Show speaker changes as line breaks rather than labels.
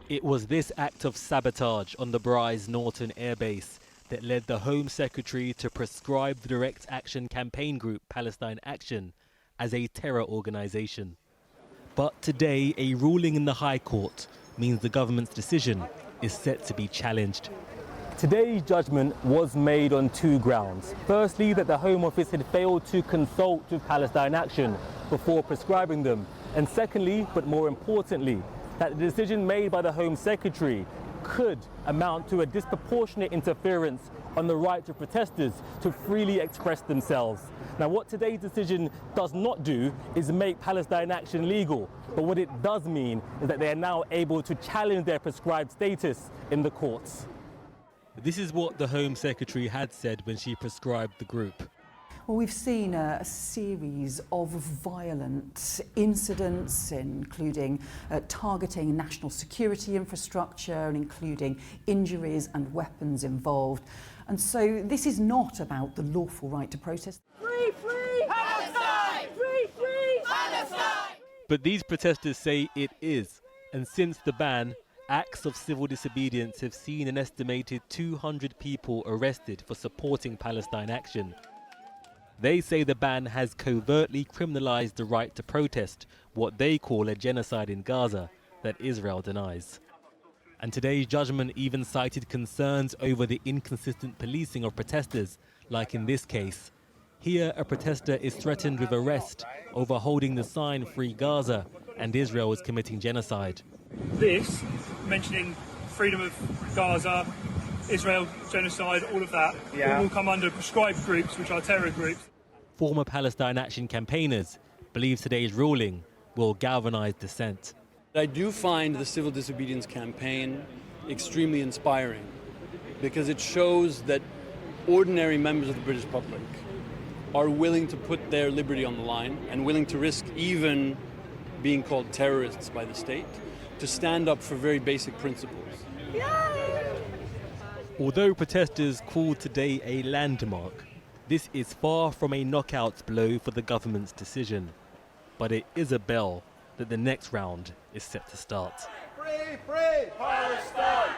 It was this act of sabotage on the Bryce Norton airbase that led the Home Secretary to proscribe the direct action campaign group Palestine Action as a terror organisation. But today, a ruling in the High Court means the government's decision is set to be challenged. Today's judgment was made on two grounds. Firstly, that the Home Office had failed to consult with Palestine Action before prescribing them. And secondly, but more importantly, that the decision made by the Home Secretary could amount to a disproportionate interference on the right of protesters to freely express themselves. Now, what today's decision does not do is make Palestine Action legal, but what it does mean is that they are now able to challenge their prescribed status in the courts. This is what the Home Secretary had said when she prescribed the group.
Well, we've seen a series of violent incidents, including targeting national security infrastructure and including injuries and weapons involved. And so this is not about the lawful right to protest.
Free, free Palestine! Free, free Palestine!
But these protesters say it is. And since the ban, acts of civil disobedience have seen an estimated 200 people arrested for supporting Palestine Action. They say the ban has covertly criminalized the right to protest, what they call a genocide in Gaza that Israel denies. And today's judgment even cited concerns over the inconsistent policing of protesters, like in this case. Here, a protester is threatened with arrest over holding the sign Free Gaza, and Israel is committing genocide.
This, mentioning freedom of Gaza, Israel, genocide, all of that, will come under proscribed groups, which are terror groups.
Former Palestine Action campaigners believe today's ruling will galvanize dissent.
I do find the civil disobedience campaign extremely inspiring because it shows that ordinary members of the British public are willing to put their liberty on the line and willing to risk even being called terrorists by the state to stand up for very basic principles.
Although protesters called today a landmark, this is far from a knockout blow for the government's decision. But it is a bell that the next round is set to start.
Free, free Palestine!